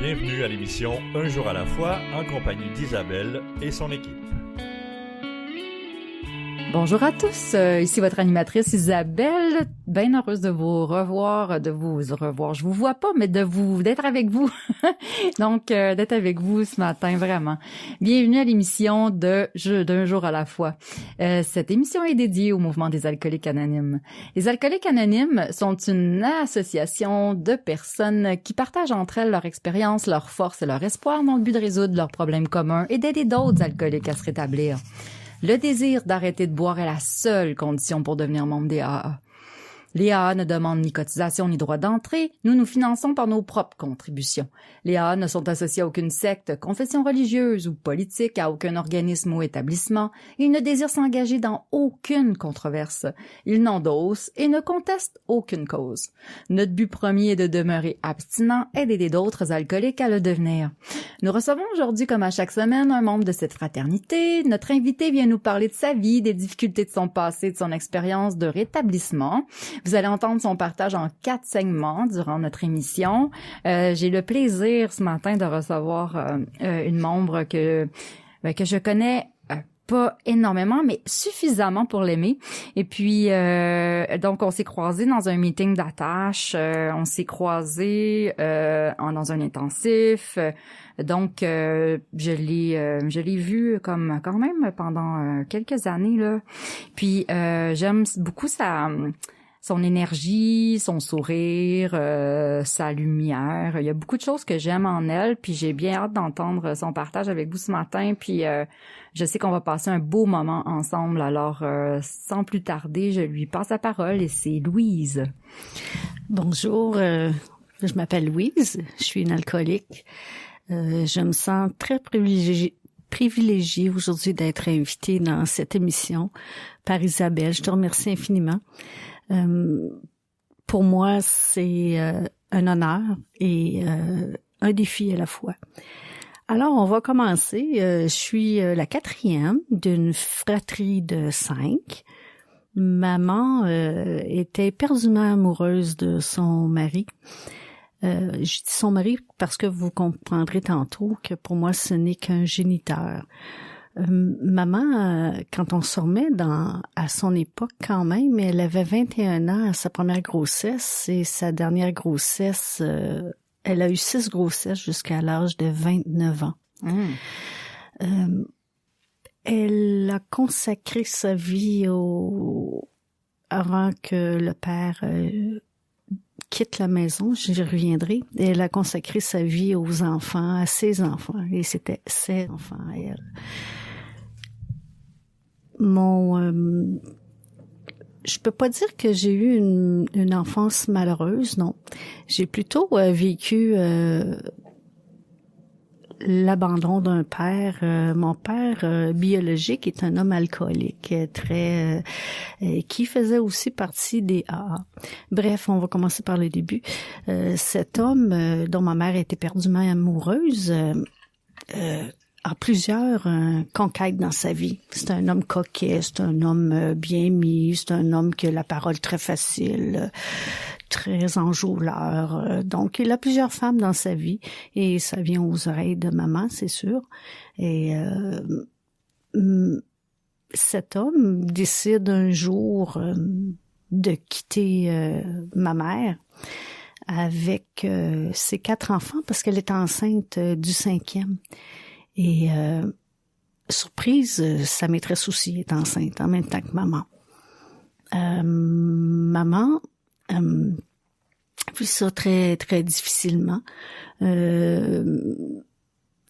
Bienvenue à l'émission Un jour à la fois en compagnie d'Isabelle et son équipe. Bonjour à tous, ici votre animatrice Isabelle, bien heureuse de vous revoir, je vous vois pas, mais d'être avec vous, donc d'être avec vous ce matin, vraiment. Bienvenue à l'émission d'Un jour à la fois. Cette émission est dédiée au mouvement des alcooliques anonymes. Les alcooliques anonymes sont une association de personnes qui partagent entre elles leur expérience, leurs forces et leur espoir dans le but de résoudre leurs problèmes communs et d'aider d'autres alcooliques à se rétablir. Le désir d'arrêter de boire est la seule condition pour devenir membre des AA. Les AA ne demandent ni cotisation ni droit d'entrée, nous nous finançons par nos propres contributions. Les AA ne sont associés à aucune secte, confession religieuse ou politique, à aucun organisme ou établissement, et ils ne désirent s'engager dans aucune controverse. Ils n'endossent et ne contestent aucune cause. Notre but premier est de demeurer abstinent et d'aider d'autres alcooliques à le devenir. Nous recevons aujourd'hui, comme à chaque semaine, un membre de cette fraternité. Notre invité vient nous parler de sa vie, des difficultés de son passé, de son expérience de rétablissement. Vous allez entendre son partage en 4 segments durant notre émission. J'ai le plaisir ce matin de recevoir une membre que je connais pas énormément, mais suffisamment pour l'aimer. Et puis, donc, on s'est croisés dans un meeting d'attache. On s'est croisés dans un intensif. Donc, je l'ai vu comme quand même pendant quelques années là. Puis, j'aime beaucoup son énergie, son sourire, sa lumière. Il y a beaucoup de choses que j'aime en elle, puis j'ai bien hâte d'entendre son partage avec vous ce matin. Puis je sais qu'on va passer un beau moment ensemble. Alors, sans plus tarder, je lui passe la parole et c'est Louise. Bonjour, je m'appelle Louise, je suis une alcoolique. Je me sens très privilégiée aujourd'hui d'être invitée dans cette émission par Isabelle. Je te remercie infiniment. Pour moi, c'est un honneur et un défi à la fois. Alors, on va commencer. Je suis la 4e d'une fratrie de 5. Maman était éperdument amoureuse de son mari. Je dis son mari parce que vous comprendrez tantôt que pour moi, ce n'est qu'un géniteur. Maman, quand on se remet à son époque quand même, elle avait 21 ans à sa première grossesse et sa dernière grossesse, elle a eu 6 grossesses jusqu'à l'âge de 29 ans. Elle a consacré sa vie avant que le père quitte la maison, j'y reviendrai. Elle a consacré sa vie aux enfants, à ses enfants, et c'était ses enfants à elle. Je peux pas dire que j'ai eu une enfance malheureuse, non. J'ai plutôt vécu l'abandon d'un père. Mon père biologique est un homme alcoolique, qui faisait aussi partie des AA. Bref, on va commencer par le début. Cet homme dont ma mère était éperdument amoureuse a plusieurs conquêtes dans sa vie. C'est un homme coquet, c'est un homme bien mis, c'est un homme qui a la parole très facile, très enjôleur. Donc, il a plusieurs femmes dans sa vie et ça vient aux oreilles de maman, c'est sûr. Et cet homme décide un jour de quitter ma mère avec ses 4 enfants parce qu'elle est enceinte du 5e. Et surprise, sa maîtresse aussi est enceinte en même temps que maman. Maman vit ça très très difficilement.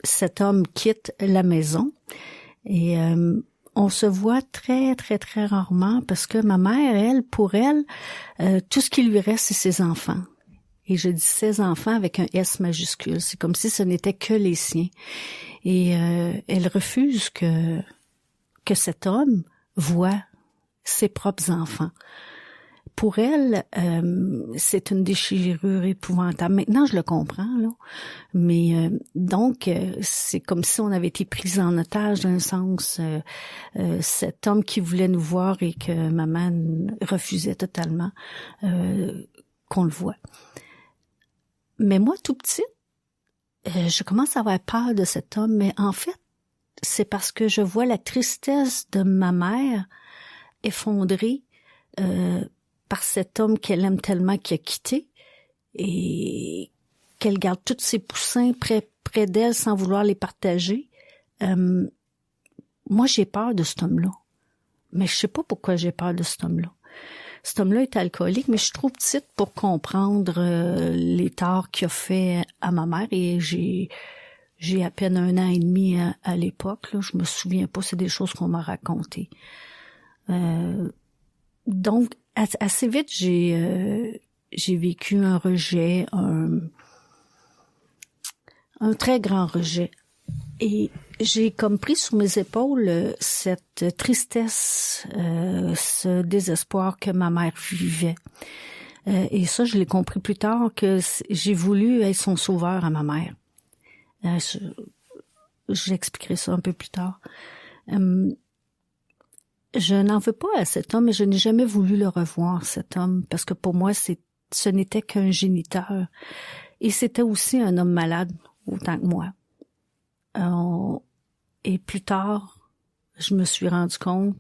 Cet homme quitte la maison et on se voit très très très rarement parce que ma mère, elle, pour elle, tout ce qui lui reste, c'est ses enfants. Et je dis ses enfants avec un S majuscule. C'est comme si ce n'était que les siens. Et elle refuse que cet homme voie ses propres enfants. Pour elle, c'est une déchirure épouvantable. Maintenant, je le comprends, là. Mais donc, c'est comme si on avait été pris en otage d'un sens. Cet homme qui voulait nous voir et que maman refusait totalement qu'on le voie. Mais moi, tout petite, je commence à avoir peur de cet homme, mais en fait, c'est parce que je vois la tristesse de ma mère effondrée par cet homme qu'elle aime tellement, qui a quitté, et qu'elle garde tous ses poussins près d'elle sans vouloir les partager. Moi, j'ai peur de cet homme-là. Mais je sais pas pourquoi j'ai peur de cet homme-là. Cet homme-là est alcoolique, mais je suis trop petite pour comprendre les torts qu'il a fait à ma mère, et j'ai à peine 1 an et demi à l'époque. Là, je me souviens pas, c'est des choses qu'on m'a racontées. Donc, assez vite, j'ai vécu un rejet, un très grand rejet. Et j'ai comme pris sur mes épaules cette tristesse, ce désespoir que ma mère vivait. Et ça, je l'ai compris plus tard, que j'ai voulu être son sauveur à ma mère. J'expliquerai ça un peu plus tard. Je n'en veux pas à cet homme, mais je n'ai jamais voulu le revoir, cet homme, parce que pour moi, ce n'était qu'un géniteur. Et c'était aussi un homme malade, autant que moi. Et plus tard, je me suis rendu compte,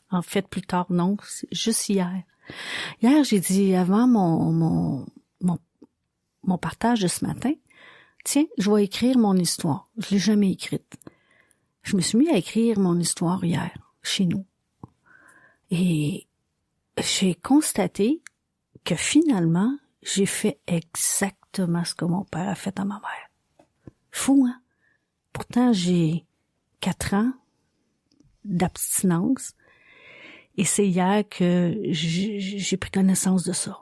en fait, plus tard, non, c'est juste hier. Hier, j'ai dit, avant mon partage de ce matin, tiens, je vais écrire mon histoire. Je l'ai jamais écrite. Je me suis mis à écrire mon histoire hier, chez nous. Et j'ai constaté que finalement, j'ai fait exactement ce que mon père a fait à ma mère. Fou, hein? Pourtant, j'ai 4 ans d'abstinence, et c'est hier que j'ai pris connaissance de ça.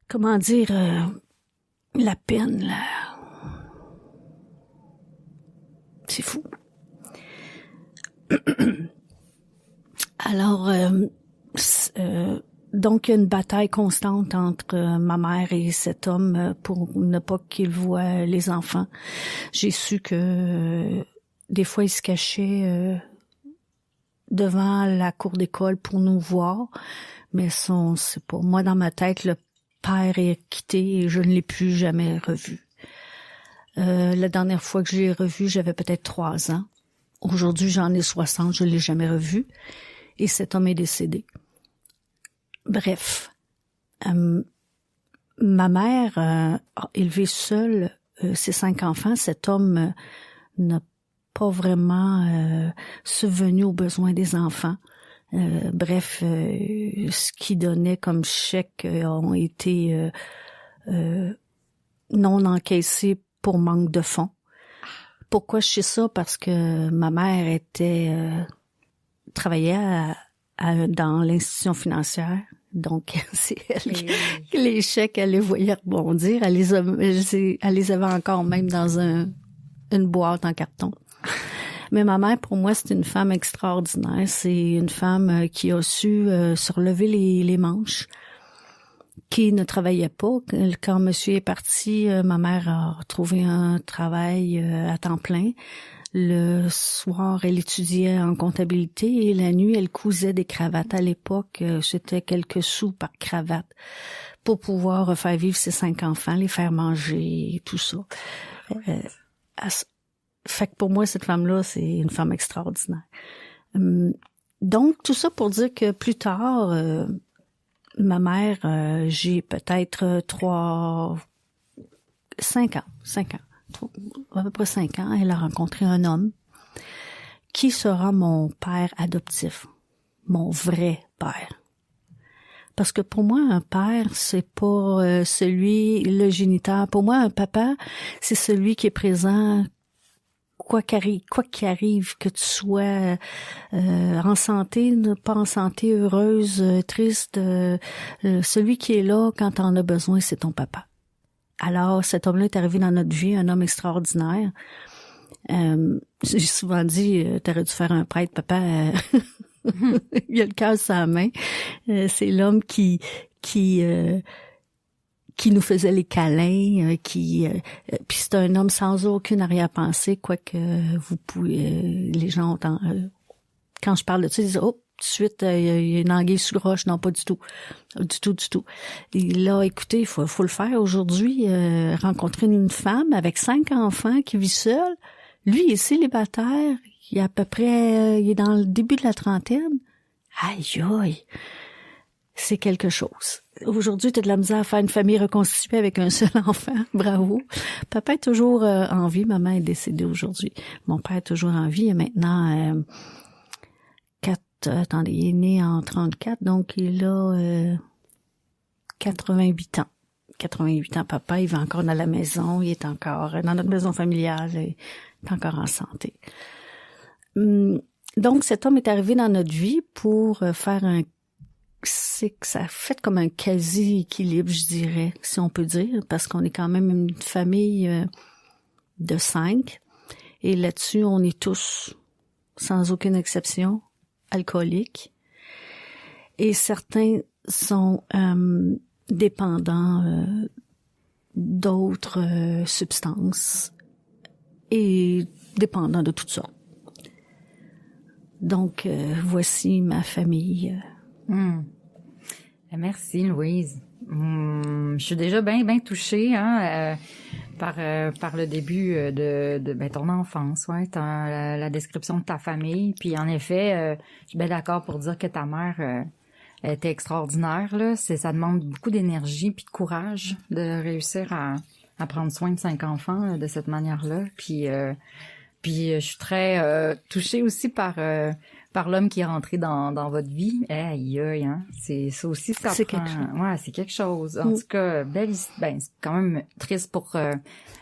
Comment dire, la peine, là. C'est fou. Alors, donc, il y a une bataille constante entre ma mère et cet homme pour ne pas qu'il voie les enfants. J'ai su que des fois, il se cachait devant la cour d'école pour nous voir, mais c'est pas moi, dans ma tête, le père est quitté et je ne l'ai plus jamais revu. La dernière fois que je l'ai revu, j'avais peut-être 3 ans. Aujourd'hui, j'en ai 60, je l'ai jamais revu. Et cet homme est décédé. Bref, ma mère a élevé seule ses 5 enfants. Cet homme n'a pas vraiment subvenu aux besoins des enfants. Bref, ce qu'il donnait comme chèque ont été non encaissés pour manque de fonds. Pourquoi je sais ça? Parce que ma mère travaillait dans l'institution financière. Donc, c'est elle les chèques, elle les voyait rebondir. Elle les avait encore même dans une boîte en carton. Mais ma mère, pour moi, c'est une femme extraordinaire. C'est une femme qui a su se relever les manches, qui ne travaillait pas. Quand monsieur est parti, ma mère a trouvé un travail à temps plein. Le soir, elle étudiait en comptabilité et la nuit, elle cousait des cravates. À l'époque, c'était quelques sous par cravate pour pouvoir faire vivre ses 5 enfants, les faire manger et tout ça. Fait que pour moi, cette femme-là, c'est une femme extraordinaire. Donc, tout ça pour dire que plus tard, ma mère, j'ai peut-être 5 ans, à peu près 5 ans, elle a rencontré un homme qui sera mon père adoptif, mon vrai père. Parce que pour moi, un père, c'est pas celui, le géniteur. Pour moi, un papa, c'est celui qui est présent quoi qu'il arrive, que tu sois en santé, pas en santé, heureuse, triste, celui qui est là quand t'en as besoin, c'est ton papa. Alors, cet homme-là est arrivé dans notre vie, un homme extraordinaire. J'ai souvent dit, t'aurais dû faire un prêtre, papa. Il a le cœur sur la main. C'est l'homme qui nous faisait les câlins, puis c'est un homme sans aucune arrière-pensée, quoique vous pouvez, les gens ont quand je parle de ça, ils disent, oh, tout de suite, il y a une anguille sous roche. Non, pas du tout. Du tout. Et là, écoutez, il faut le faire aujourd'hui. Rencontrer une femme avec 5 enfants qui vit seule. Lui, il est célibataire. Il est à peu près, il est dans le début de la trentaine. Aïe. C'est quelque chose. Aujourd'hui, tu as de la misère à faire une famille reconstituée avec un seul enfant. Bravo. Papa est toujours en vie. Maman est décédée aujourd'hui. Mon père est toujours en vie. Il a maintenant il est né en 34, donc il a 88 ans. 88 ans, papa, il va encore dans la maison, il est encore dans notre maison familiale, il est encore en santé. Donc, cet homme est arrivé dans notre vie pour faire c'est que ça fait comme un quasi-équilibre, je dirais, si on peut dire, parce qu'on est quand même une famille de 5, et là-dessus, on est tous, sans aucune exception, alcooliques, et certains sont dépendants d'autres substances et dépendants de toutes sortes. Donc, voici ma famille. Merci, Louise. Je suis déjà bien touchée par le début de ton enfance, la description de ta famille. Puis en effet, je suis bien d'accord pour dire que ta mère était extraordinaire. Là, ça demande beaucoup d'énergie puis de courage de réussir à prendre soin de 5 enfants de cette manière-là. Puis je suis très touchée aussi par l'homme qui est rentré dans votre vie. Aïe, hein. C'est ça aussi, ça c'est prend. quelque chose. Ouais, c'est quelque chose. En tout cas, c'est quand même triste pour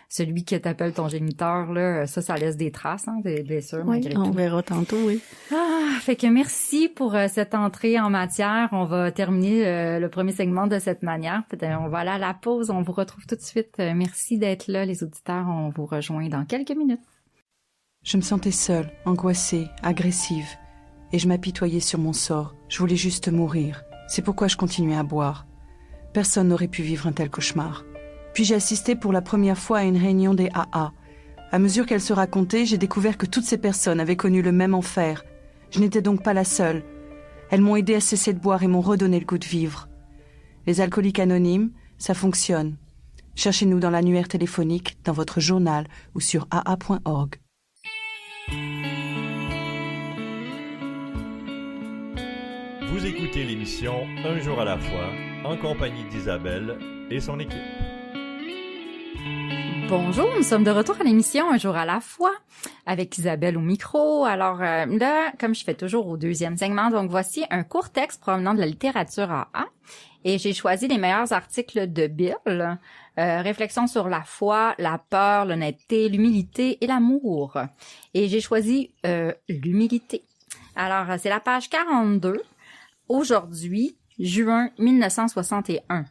celui que t'appelles ton géniteur, là. Ça laisse des traces, des blessures, Oui, malgré on tout. verra tantôt, oui. Fait que merci pour cette entrée en matière. On va terminer le premier segment de cette manière. On va aller à la pause. On vous retrouve tout de suite. Merci d'être là, les auditeurs. On vous rejoint dans quelques minutes. Je me sentais seule, angoissée, agressive. Et je m'apitoyais sur mon sort. Je voulais juste mourir. C'est pourquoi je continuais à boire. Personne n'aurait pu vivre un tel cauchemar. Puis j'ai assisté pour la première fois à une réunion des AA. À mesure qu'elle se racontait, j'ai découvert que toutes ces personnes avaient connu le même enfer. Je n'étais donc pas la seule. Elles m'ont aidé à cesser de boire et m'ont redonné le goût de vivre. Les alcooliques anonymes, ça fonctionne. Cherchez-nous dans l'annuaire téléphonique, dans votre journal ou sur aa.org. Vous écoutez l'émission Un jour à la fois, en compagnie d'Isabelle et son équipe. Bonjour, nous sommes de retour à l'émission Un jour à la fois, avec Isabelle au micro. Alors là, comme je fais toujours au deuxième segment, donc voici un court texte provenant de la littérature AA. Et j'ai choisi les meilleurs articles de Bill. Réflexion sur la foi, la peur, l'honnêteté, l'humilité et l'amour. Et j'ai choisi l'humilité. Alors, c'est la page 42. Aujourd'hui, juin 1961.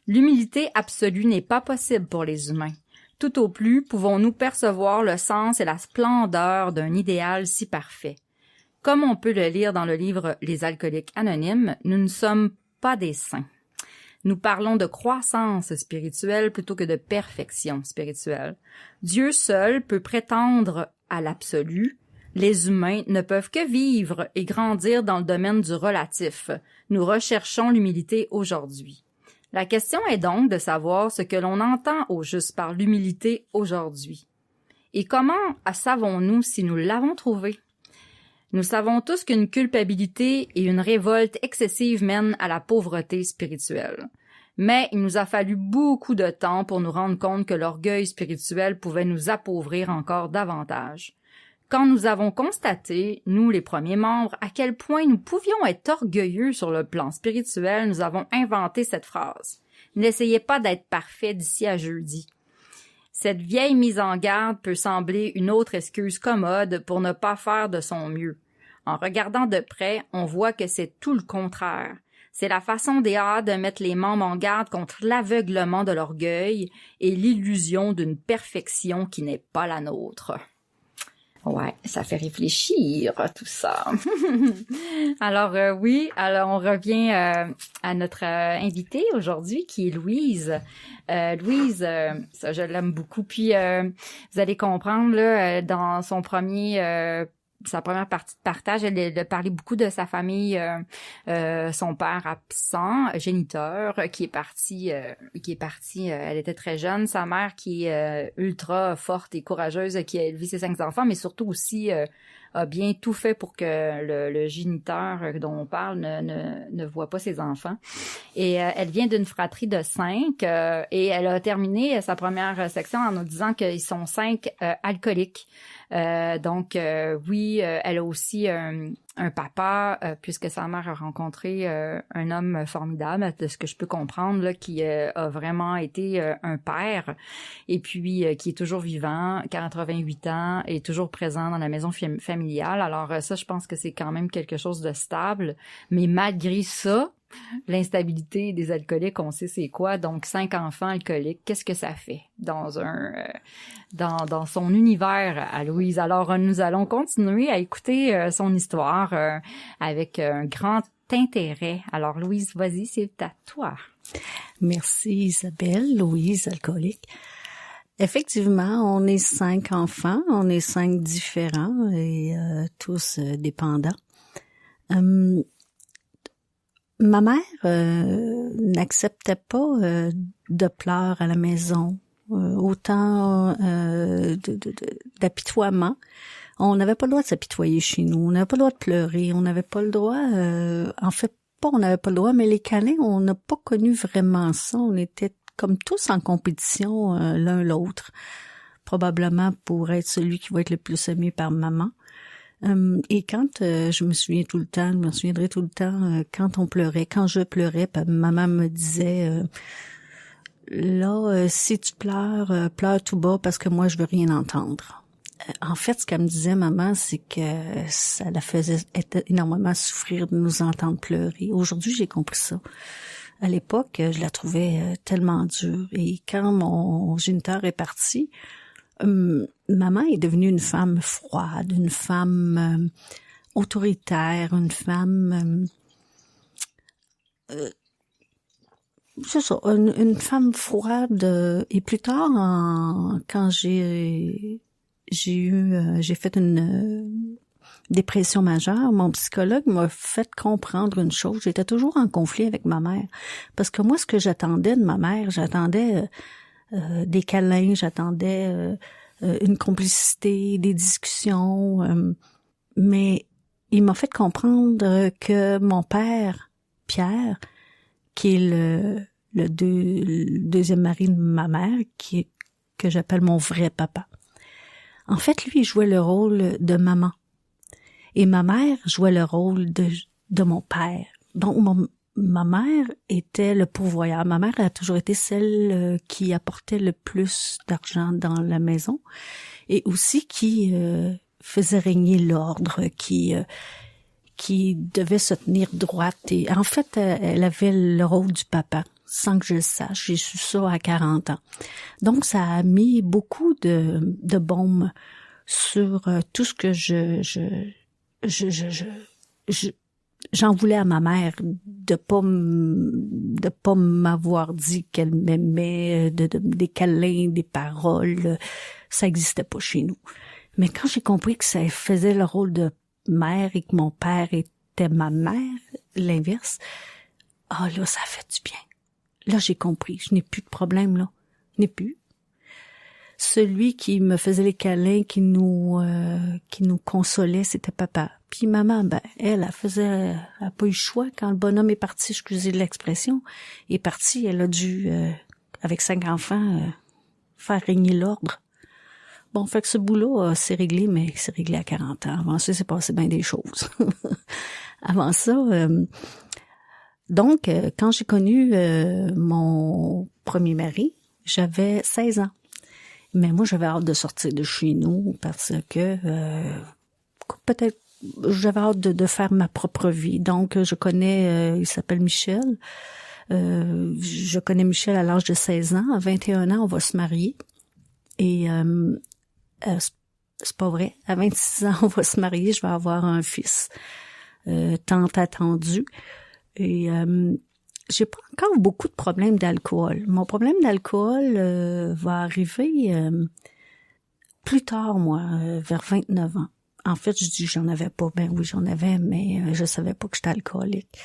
L'humilité absolue n'est pas possible pour les humains. Tout au plus, pouvons-nous percevoir le sens et la splendeur d'un idéal si parfait. Comme on peut le lire dans le livre Les alcooliques anonymes, nous ne sommes pas des saints. Nous parlons de croissance spirituelle plutôt que de perfection spirituelle. Dieu seul peut prétendre à l'absolu. Les humains ne peuvent que vivre et grandir dans le domaine du relatif. Nous recherchons l'humilité aujourd'hui. La question est donc de savoir ce que l'on entend au juste par l'humilité aujourd'hui. Et comment savons-nous si nous l'avons trouvée? Nous savons tous qu'une culpabilité et une révolte excessive mènent à la pauvreté spirituelle. Mais il nous a fallu beaucoup de temps pour nous rendre compte que l'orgueil spirituel pouvait nous appauvrir encore davantage. Quand nous avons constaté, nous les premiers membres, à quel point nous pouvions être orgueilleux sur le plan spirituel, nous avons inventé cette phrase. N'essayez pas d'être parfait d'ici à jeudi. Cette vieille mise en garde peut sembler une autre excuse commode pour ne pas faire de son mieux. En regardant de près, on voit que c'est tout le contraire. C'est la façon des AA de mettre les membres en garde contre l'aveuglement de l'orgueil et l'illusion d'une perfection qui n'est pas la nôtre. Ouais, ça fait réfléchir tout ça. Alors on revient à notre invitée aujourd'hui qui est Louise. Louise, ça je l'aime beaucoup. Puis vous allez comprendre là dans son premier sa première partie de partage, elle parlait beaucoup de sa famille, son père absent, géniteur, qui est parti, elle était très jeune, sa mère qui est ultra forte et courageuse, qui a élevé ses 5 enfants, mais surtout aussi a bien tout fait pour que le géniteur dont on parle ne voit pas ses enfants. Et elle vient d'une fratrie de 5 et elle a terminé sa première section en nous disant qu'ils sont 5 alcooliques. Donc, oui, elle a aussi un papa, puisque sa mère a rencontré un homme formidable, de ce que je peux comprendre, là, qui a vraiment été un père, et puis qui est toujours vivant, 88 ans, et toujours présent dans la maison familiale. Alors ça, je pense que c'est quand même quelque chose de stable, mais malgré ça, l'instabilité des alcooliques, on sait c'est quoi. Donc, 5 enfants alcooliques, qu'est-ce que ça fait dans son univers à Louise? Alors, nous allons continuer à écouter son histoire avec un grand intérêt. Alors, Louise, vas-y, c'est à toi. Merci Isabelle. Louise, alcoolique. Effectivement, on est 5 enfants, on est 5 différents et tous dépendants. Ma mère n'acceptait pas de pleurs à la maison, autant d'apitoiement. On n'avait pas le droit de s'apitoyer chez nous, on n'avait pas le droit de pleurer, on n'avait pas le droit, en fait pas on n'avait pas le droit, mais les câlins, on n'a pas connu vraiment ça. On était comme tous en compétition l'un l'autre, probablement pour être celui qui va être le plus aimé par maman. Et quand je me souviendrai tout le temps quand on pleurait, quand je pleurais, maman me disait si tu pleures, pleure tout bas parce que moi je veux rien entendre. En fait, ce qu'elle me disait maman, c'est que ça la faisait énormément souffrir de nous entendre pleurer. Aujourd'hui, j'ai compris ça. À l'époque, je la trouvais tellement dure. Et quand mon géniteur est parti, maman est devenue une femme froide, une femme autoritaire, une femme c'est ça, une femme froide. Et plus tard, quand j'ai fait une dépression majeure, mon psychologue m'a fait comprendre une chose. J'étais toujours en conflit avec ma mère. Parce que moi, ce que j'attendais de ma mère, j'attendais des câlins, j'attendais une complicité, des discussions. Mais il m'a fait comprendre que mon père, Pierre, qui est le deuxième mari de ma mère, que j'appelle mon vrai papa, en fait, lui, il jouait le rôle de maman. Et ma mère jouait le rôle de mon père. Donc, ma mère était le pourvoyeur. Ma mère a toujours été celle qui apportait le plus d'argent dans la maison et aussi qui faisait régner l'ordre, qui devait se tenir droite. Et en fait, elle avait le rôle du papa, sans que je le sache. J'ai su ça à 40 ans. Donc, ça a mis beaucoup de baume sur tout ce que j'en voulais à ma mère de pas m'avoir dit qu'elle m'aimait, des câlins, des paroles. Ça existait pas chez nous. Mais quand j'ai compris que ça faisait le rôle de mère et que mon père était ma mère, l'inverse, là, ça a fait du bien. Là, j'ai compris. Je n'ai plus de problème, là. Je n'ai plus. Celui qui me faisait les câlins, qui nous consolait, c'était papa. Puis maman, elle a pas eu le choix. Quand le bonhomme est parti, excusez l'expression, est parti, elle a dû, avec 5 enfants, faire régner l'ordre. Bon, fait que ce bout-là, c'est réglé, mais c'est réglé à 40 ans. Avant ça, c'est passé bien des choses. Avant ça, donc, quand j'ai connu mon premier mari, j'avais 16 ans. Mais moi, j'avais hâte de sortir de chez nous parce que peut-être j'avais hâte de faire ma propre vie. Donc, je connais, il s'appelle Michel. Je connais Michel à l'âge de 16 ans. À 21 ans, on va se marier. Et c'est pas vrai. À 26 ans, on va se marier. Je vais avoir un fils tant attendu. Et j'ai pas encore beaucoup de problèmes d'alcool. Mon problème d'alcool va arriver plus tard, moi, vers 29 ans. En fait, je dis j'en avais pas. Ben oui, j'en avais, mais je savais pas que j'étais alcoolique.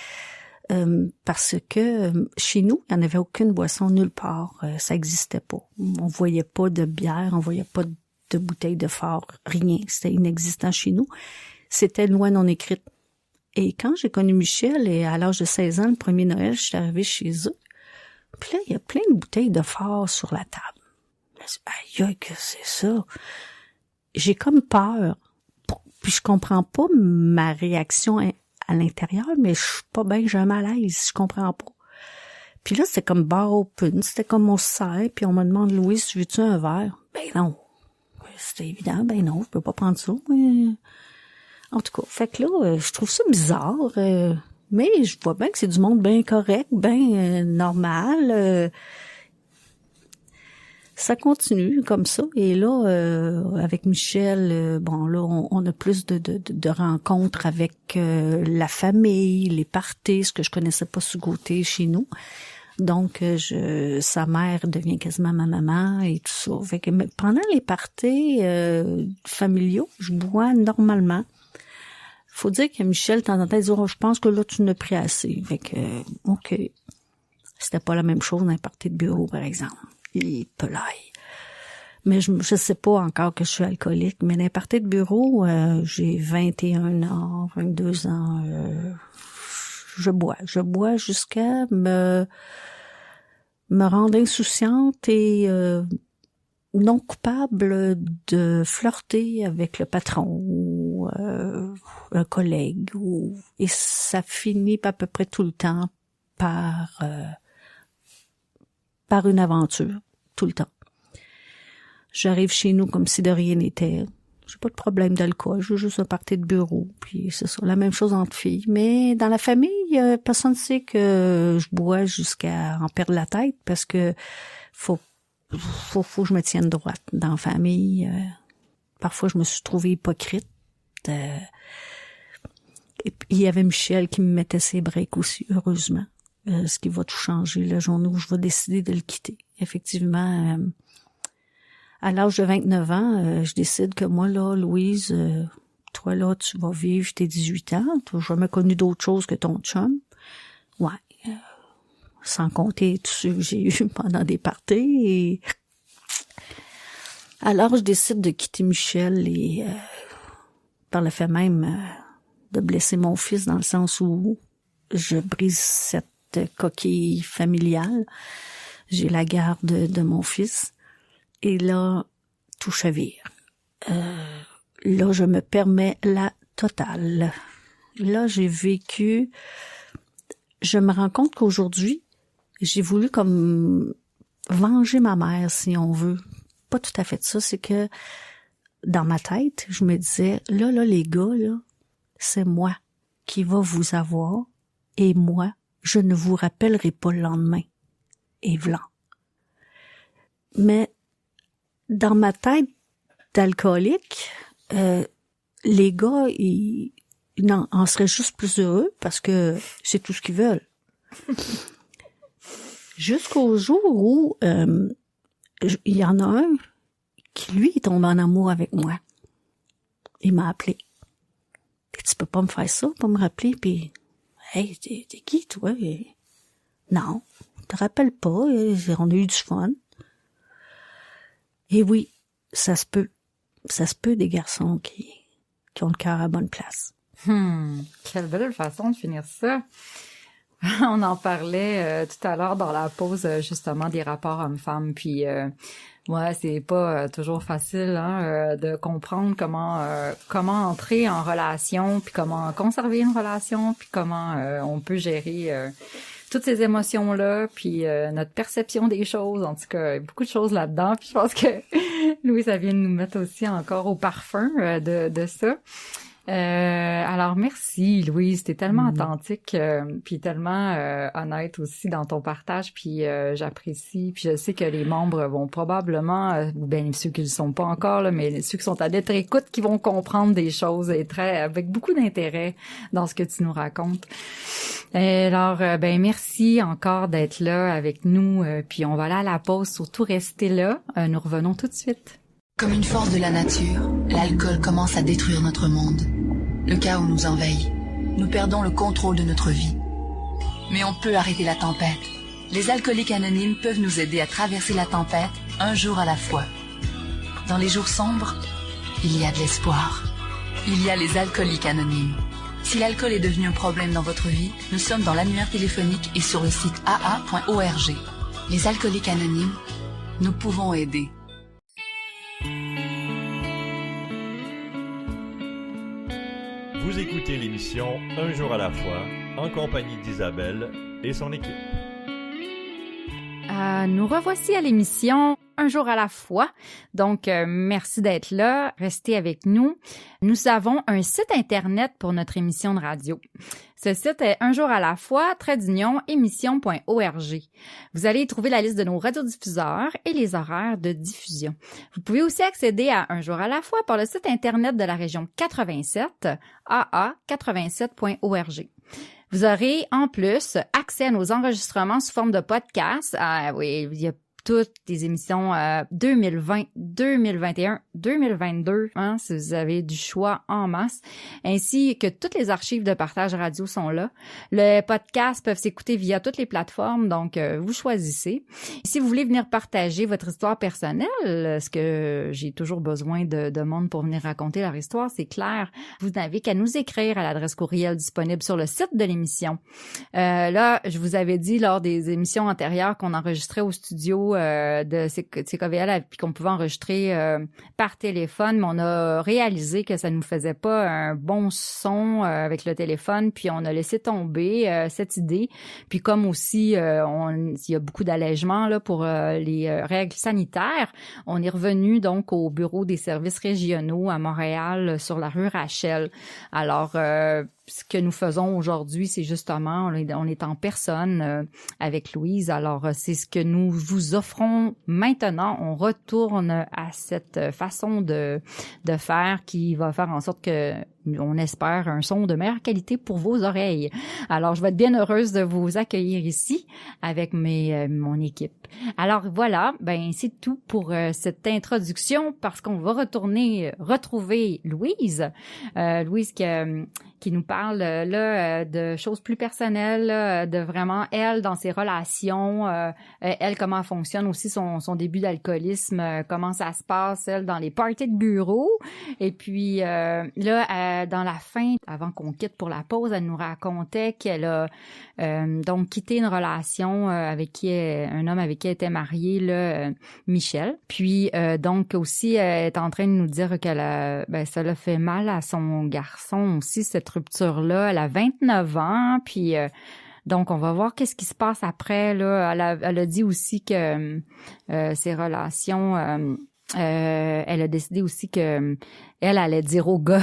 Parce que chez nous, il n'y en avait aucune boisson nulle part. Ça existait pas. On voyait pas de bière, on voyait pas de bouteille de fort, rien. C'était inexistant chez nous. C'était une loi non écrite. Et quand j'ai connu Michel, et à l'âge de 16 ans, le premier Noël, je suis arrivée chez eux. Puis là, il y a plein de bouteilles de fort sur la table. Je dis, aïe, que c'est ça? J'ai comme peur. Puis je comprends pas ma réaction à l'intérieur, mais je suis pas bien, j'ai un malaise, je comprends pas. Puis là, c'était comme bar open, c'était comme on se sert, puis on me demande, Louise, tu veux-tu un verre? Ben non. C'était évident, ben non, je peux pas prendre ça. Mais... En tout cas, fait que là, je trouve ça bizarre, mais je vois bien que c'est du monde bien correct, bien normal. Ça continue comme ça. Et là, avec Michel, bon là, on a plus de rencontres avec la famille, les parties, ce que je connaissais pas ce côté chez nous. Donc, sa mère devient quasiment ma maman et tout ça. Fait que pendant les parties familiaux, je bois normalement. Faut dire que Michel, de temps en temps, dit, oh, je pense que là, tu n'as pris assez. Fait que, OK. C'était pas la même chose dans les parties de bureau, par exemple. Il pelaille. Mais je sais pas encore que je suis alcoolique, mais dans les parties de bureau, j'ai 21 ans, 22 ans, je bois jusqu'à me rendre insouciante et non coupable de flirter avec le patron ou un collègue. Et ça finit à peu près tout le temps par une aventure, tout le temps. J'arrive chez nous comme si de rien n'était. J'ai pas de problème d'alcool, j'ai juste un party de bureau, puis c'est ça, la même chose entre filles. Mais dans la famille, personne ne sait que je bois jusqu'à en perdre la tête parce que faut que je me tienne droite dans la famille. Parfois, je me suis trouvée hypocrite. Et puis, il y avait Michel qui me mettait ses breaks aussi, heureusement. Ce qui va tout changer la journée où je vais décider de le quitter. Effectivement, à l'âge de 29 ans, je décide que moi, là, Louise, toi, là, tu vas vivre tes 18 ans. Tu n'as jamais connu d'autre chose que ton chum. Ouais. Sans compter tout ce que j'ai eu pendant des parties. Et... Alors, je décide de quitter Michel et par le fait même de blesser mon fils dans le sens où je brise cette coquille familiale. J'ai la garde de mon fils. Et là, tout chavire. Là, je me permets la totale. Là, j'ai vécu... Je me rends compte qu'aujourd'hui, j'ai voulu comme venger ma mère, si on veut. Pas tout à fait ça, c'est que dans ma tête, je me disais, là, les gars, là, c'est moi qui va vous avoir et moi, je ne vous rappellerai pas le lendemain. Et v'lan. Mais dans ma tête d'alcoolique, les gars, ils en seraient juste plus heureux parce que c'est tout ce qu'ils veulent. Jusqu'au jour où il y en a un qui, lui, est tombé en amour avec moi. Il m'a appelé. Tu peux pas me faire ça, pas me rappeler, puis hey, t'es qui, toi? Et, non, je te rappelle pas, on a eu du fun. Et oui, ça se peut. Ça se peut des garçons qui ont le cœur à bonne place. Quelle belle façon de finir ça. On en parlait tout à l'heure dans la pause, justement, des rapports hommes-femmes. Puis, ouais, c'est pas toujours facile de comprendre comment entrer en relation, puis comment conserver une relation, puis comment on peut gérer toutes ces émotions-là, puis notre perception des choses. En tout cas, il y a beaucoup de choses là-dedans. Puis je pense que Louise, ça vient de nous mettre aussi encore au parfum de ça. Alors merci Louise, t'es tellement authentique puis tellement honnête aussi dans ton partage, puis j'apprécie, puis je sais que les membres vont probablement ou bien ceux qui ne le sont pas encore là, mais ceux qui sont à notre écoute qui vont comprendre des choses et avec beaucoup d'intérêt dans ce que tu nous racontes. Alors ben merci encore d'être là avec nous, puis on va aller à la pause, surtout restez là, nous revenons tout de suite. Comme une force de la nature, l'alcool commence à détruire notre monde. Le chaos nous envahit. Nous perdons le contrôle de notre vie. Mais on peut arrêter la tempête. Les alcooliques anonymes peuvent nous aider à traverser la tempête un jour à la fois. Dans les jours sombres, il y a de l'espoir. Il y a les alcooliques anonymes. Si l'alcool est devenu un problème dans votre vie, nous sommes dans l'annuaire téléphonique et sur le site aa.org. Les alcooliques anonymes, nous pouvons aider. Vous écoutez l'émission Un jour à la fois, en compagnie d'Isabelle et son équipe. Nous revoici à l'émission Un jour à la fois. Donc, merci d'être là. Restez avec nous. Nous avons un site Internet pour notre émission de radio. Ce site est Un jour à la fois, émission.org. Vous allez y trouver la liste de nos radiodiffuseurs et les horaires de diffusion. Vous pouvez aussi accéder à Un jour à la fois par le site Internet de la région 87, aa87.org. Vous aurez en plus accès à nos enregistrements sous forme de podcast. Oui, il y a toutes les émissions 2020, 2021, 2022, si vous avez du choix en masse, ainsi que toutes les archives de partage radio sont là. Les podcasts peuvent s'écouter via toutes les plateformes, donc vous choisissez. Si vous voulez venir partager votre histoire personnelle, ce que j'ai toujours besoin de monde pour venir raconter leur histoire, c'est clair, vous n'avez qu'à nous écrire à l'adresse courriel disponible sur le site de l'émission. Là, je vous avais dit lors des émissions antérieures qu'on enregistrait au studio de CKVL puis qu'on pouvait enregistrer par téléphone, mais on a réalisé que ça nous faisait pas un bon son avec le téléphone, puis on a laissé tomber cette idée. Puis comme aussi il y a beaucoup d'allègements là pour les règles sanitaires, on est revenu donc au bureau des services régionaux à Montréal sur la rue Rachel. Alors ce que nous faisons aujourd'hui, c'est justement, on est en personne avec Louise. Alors, c'est ce que nous vous offrons maintenant. On retourne à cette façon de faire qui va faire en sorte que on espère un son de meilleure qualité pour vos oreilles. Alors, je vais être bien heureuse de vous accueillir ici avec mon équipe. Alors voilà, c'est tout pour cette introduction parce qu'on va retrouver Louise. Louise qui nous parle là de choses plus personnelles, là, de vraiment elle dans ses relations, elle comment elle fonctionne aussi son début d'alcoolisme, comment ça se passe elle dans les parties de bureau. Et puis là dans la fin, avant qu'on quitte pour la pause, elle nous racontait qu'elle a donc quitté une relation avec un homme avec qui elle était mariée là, Michel. Puis donc aussi elle est en train de nous dire qu'elle ça l'a fait mal à son garçon aussi cette rupture-là. Elle a 29 ans, puis donc on va voir qu'est-ce qui se passe après. Là, elle a dit aussi que ses relations, elle a décidé aussi que elle allait dire au gars,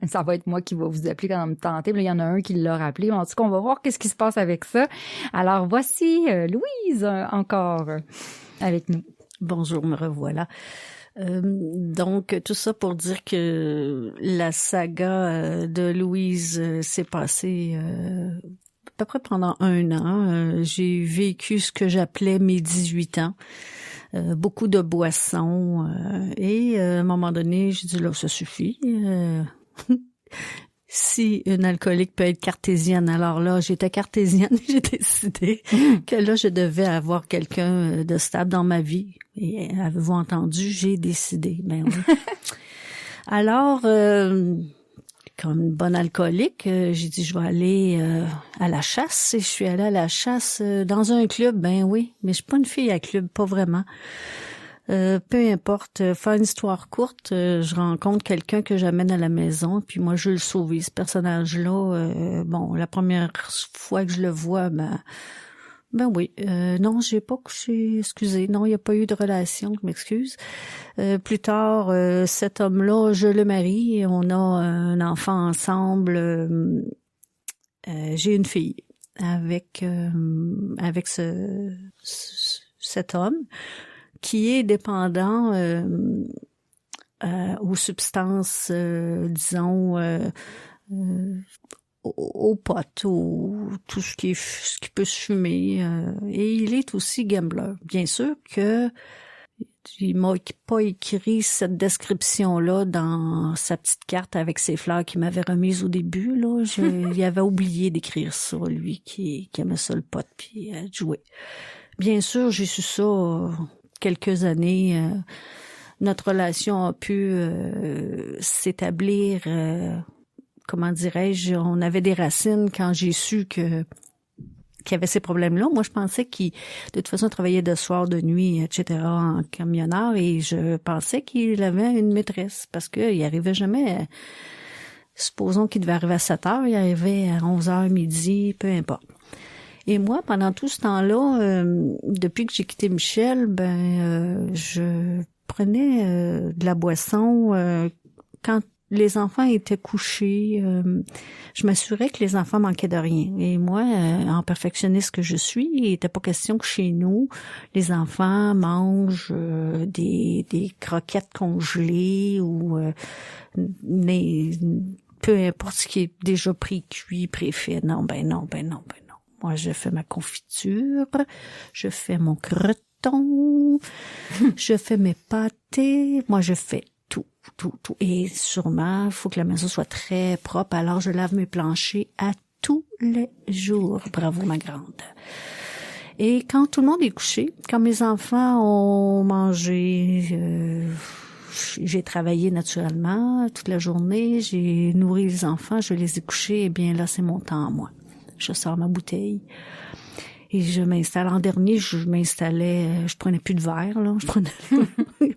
ça va être moi qui va vous appeler quand on me tenter. Là, il y en a un qui l'a rappelé. En tout cas, on va voir qu'est-ce qui se passe avec ça. Alors voici Louise encore avec nous. Bonjour, me revoilà. Donc, tout ça pour dire que la saga de Louise s'est passée à peu près pendant 1 an. J'ai vécu ce que j'appelais mes 18 ans. Beaucoup de boissons. Et à un moment donné, j'ai dit, là, ça suffit. Si une alcoolique peut être cartésienne, alors là, j'étais cartésienne et j'ai décidé que là, je devais avoir quelqu'un de stable dans ma vie. Et avez-vous entendu? J'ai décidé. Ben oui. Alors, comme une bonne alcoolique, j'ai dit, je vais aller à la chasse. Et je suis allée à la chasse dans un club. Ben oui, mais je suis pas une fille à club, pas vraiment. Peu importe, faire une histoire courte, je rencontre quelqu'un que j'amène à la maison, puis moi je veux le sauver, ce personnage-là. La première fois que je le vois, ben oui, non, j'ai pas couché, excusez, non, il n'y a pas eu de relation, je m'excuse. Plus tard, cet homme-là, je le marie, on a un enfant ensemble, j'ai une fille avec cet homme qui est dépendant aux substances, disons, aux potes, tout ce qui peut se fumer. Et il est aussi gambler. Bien sûr que il m'a pas écrit cette description-là dans sa petite carte avec ses fleurs qu'il m'avait remises au début, là. Il avait oublié d'écrire ça, lui, qui aimait ça le pot puis jouer. Bien sûr, j'ai su ça quelques années. Notre relation a pu s'établir, comment dirais-je, on avait des racines quand j'ai su qu'il y avait ces problèmes-là. Moi, je pensais qu'il, de toute façon, travaillait de soir, de nuit, etc., en camionneur, et je pensais qu'il avait une maîtresse, parce qu'il arrivait jamais, supposons qu'il devait arriver à 7 heures, il arrivait à 11 heures, midi, peu importe. Et moi, pendant tout ce temps-là, depuis que j'ai quitté Michel, je prenais de la boisson quand les enfants étaient couchés. Je m'assurais que les enfants manquaient de rien. Et moi, en perfectionniste que je suis, il n'était pas question que chez nous, les enfants mangent des croquettes congelées ou peu importe ce qui est déjà pré-cuit, pré-fait. Non. Moi, je fais ma confiture, je fais mon croton, je fais mes pâtés. Moi, je fais tout. Et sûrement, il faut que la maison soit très propre. Alors, je lave mes planchers à tous les jours. Bravo, ma grande. Et quand tout le monde est couché, quand mes enfants ont mangé, j'ai travaillé naturellement toute la journée, j'ai nourri les enfants, je les ai couchés, et bien là, c'est mon temps à moi. Je sors ma bouteille et je m'installe. En dernier, je prenais plus de verre, là. Je prenais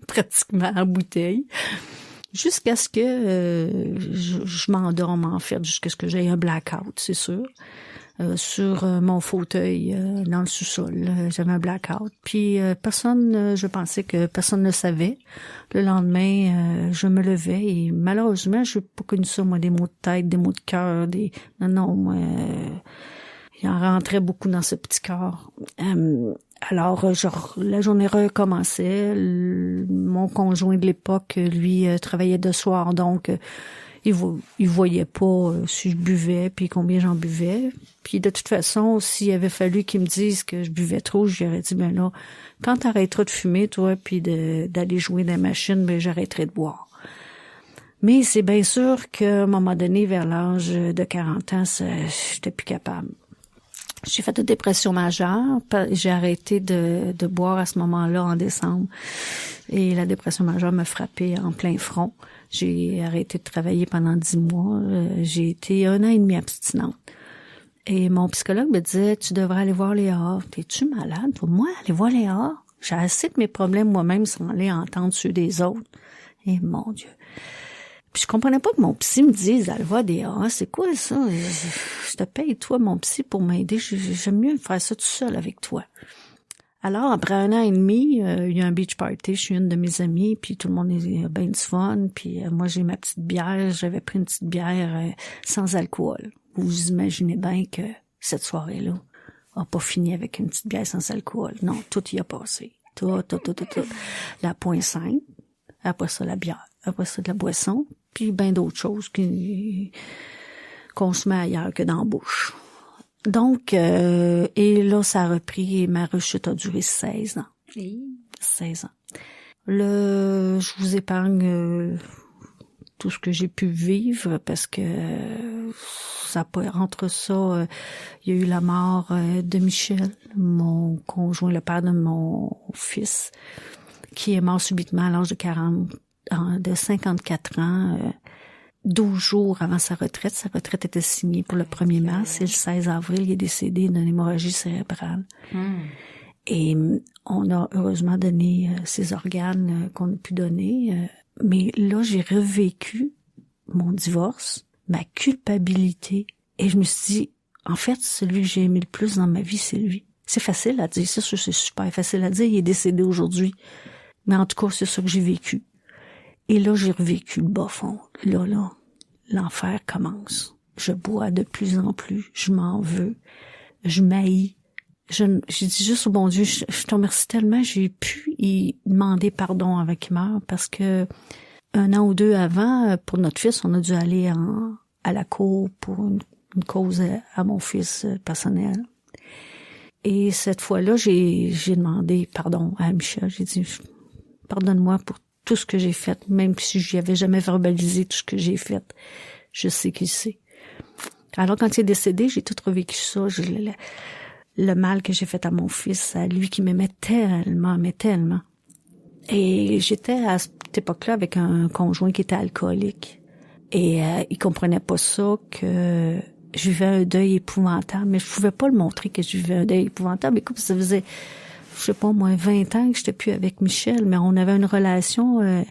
pratiquement la bouteille. Jusqu'à ce que je m'endorme, en fait, jusqu'à ce que j'aie un blackout, c'est sûr. Sur mon fauteuil dans le sous-sol, j'avais un blackout. Puis je pensais que personne ne savait. Le lendemain, je me levais et malheureusement, je n'ai pas connu ça, moi, des maux de tête, des maux de cœur, Non, moi, il en rentrait beaucoup dans ce petit corps. Alors, la journée recommençait. Mon conjoint de l'époque, lui, travaillait de soir, donc il voyait pas si je buvais, puis combien j'en buvais. Puis de toute façon, s'il avait fallu qu'il me dise que je buvais trop, j'aurais dit, ben là, quand t'arrêteras de fumer, toi, puis d'aller jouer dans la machine, ben j'arrêterai de boire. Mais c'est bien sûr qu'à un moment donné, vers l'âge de 40 ans, j'étais plus capable. J'ai fait une dépression majeure. J'ai arrêté de boire à ce moment-là en décembre. Et la dépression majeure m'a frappée en plein front. J'ai arrêté de travailler pendant 10 mois. J'ai été 1 an et demi abstinente. Et mon psychologue me disait, tu devrais aller voir Léa. T'es-tu malade? Moi, aller voir Léa? J'ai assez de mes problèmes moi-même sans aller entendre ceux des autres. Et mon Dieu. Puis je comprenais pas que mon psy me dise, allez voir des c'est quoi ça? Je te paye, toi, mon psy, pour m'aider. J'aime mieux faire ça tout seul avec toi. Alors, après 1 an et demi, il y a un beach party chez une de mes amies, puis tout le monde est bien du fun, puis moi, j'ai ma petite bière. J'avais pris une petite bière sans alcool. Vous imaginez bien que cette soirée-là a pas fini avec une petite bière sans alcool. Non, tout y a passé. Tout. La 0.5, après ça, la bière, après ça, de la boisson, puis bien d'autres choses qu'on se met ailleurs que dans la bouche. Donc, et là, ça a repris, ma rechute a duré 16 ans. Oui. 16 ans. Je vous épargne tout ce que j'ai pu vivre parce que entre ça, il y a eu la mort de Michel, mon conjoint, le père de mon fils, qui est mort subitement à l'âge de 54 ans, 12 jours avant sa retraite. Sa retraite était signée pour le 1er mars et le 16 avril, il est décédé d'une hémorragie cérébrale. Et on a heureusement donné ses organes qu'on a pu donner. Mais là, j'ai revécu mon divorce, ma culpabilité. Et je me suis dit, en fait, celui que j'ai aimé le plus dans ma vie, c'est lui. C'est facile à dire, ça, c'est super facile à dire. Il est décédé aujourd'hui. Mais en tout cas, c'est ça que j'ai vécu. Et là, j'ai revécu le bas fond. Là, l'enfer commence. Je bois de plus en plus. Je m'en veux. Je m'haïs. J'ai dit juste au bon Dieu, je te remercie tellement. J'ai pu y demander pardon avant qu'il meure parce que 1 an ou 2 avant, pour notre fils, on a dû aller à la cour pour une cause à mon fils personnel. Et cette fois-là, j'ai demandé pardon à Michel. J'ai dit, pardonne-moi pour tout ce que j'ai fait, même si je n'avais jamais verbalisé tout ce que j'ai fait. Je sais qu'il sait. Alors, quand il est décédé, j'ai tout revécu ça. Le mal que j'ai fait à mon fils, à lui qui m'aimait tellement, mais tellement. Et j'étais à cette époque-là avec un conjoint qui était alcoolique. Et il comprenait pas ça, que je vivais un deuil épouvantable. Mais je pouvais pas le montrer que je vivais un deuil épouvantable. Écoute, ça faisait, je sais pas, moins 20 ans que j'étais plus avec Michel, mais on avait une relation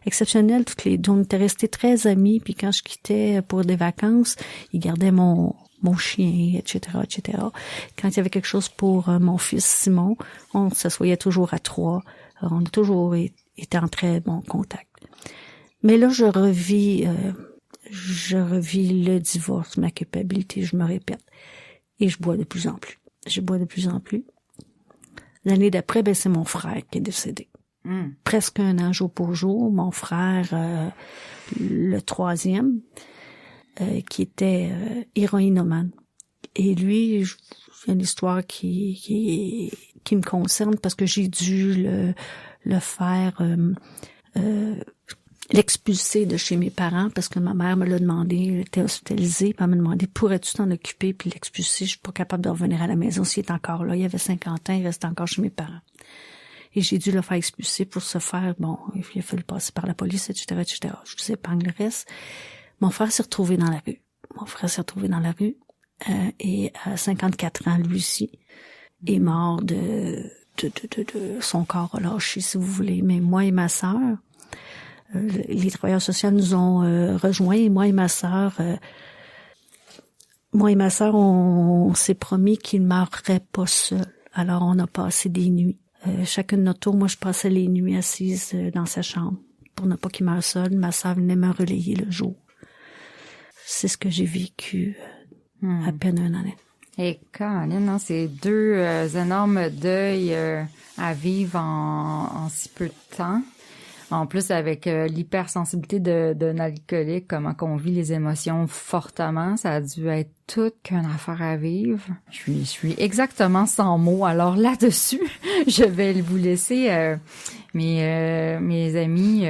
exceptionnelle toutes les deux. On était restés très amis, puis quand je quittais pour des vacances, il gardait mon chien, etc., etc. Quand il y avait quelque chose pour mon fils Simon, on s'assoyait toujours à 3. On a toujours été en très bon contact. Mais là, je revis le divorce, ma culpabilité, je me répète. Et je bois de plus en plus. L'année d'après, c'est mon frère qui est décédé. Presque 1 an jour pour jour. Mon frère, le 3e, qui était héroïnomane. Et lui, c'est une histoire qui me concerne parce que j'ai dû le faire l'expulser de chez mes parents parce que ma mère me l'a demandé, elle était hospitalisée, puis elle m'a demandé pourrais-tu t'en occuper puis l'expulser, je suis pas capable de revenir à la maison s'il est encore là, il avait 50 ans, il restait encore chez mes parents. Et j'ai dû le faire expulser pour ce faire, bon, il a fallu passer par la police, etc., etc. Je vous épargne le reste. Mon frère s'est retrouvé dans la rue. Et à 54 ans, lui aussi, est mort de son corps relâché, si vous voulez. Mais moi et ma sœur, les travailleurs sociaux nous ont rejoints, et moi et ma sœur, on s'est promis qu'il ne mourrait pas seul. Alors, on a passé des nuits. Chacune de notre tour, moi, je passais les nuits assise dans sa chambre pour ne pas qu'il meure seul. Ma sœur venait me relayer le jour. C'est ce que j'ai vécu à peine 1 année. Et Caroline, non, c'est 2 énormes deuils à vivre en si peu de temps. En plus, avec l'hypersensibilité d'un alcoolique, comment qu'on vit les émotions fortement, ça a dû être toute qu'une affaire à vivre. Je suis exactement sans mots. Alors là-dessus, je vais vous laisser mes amis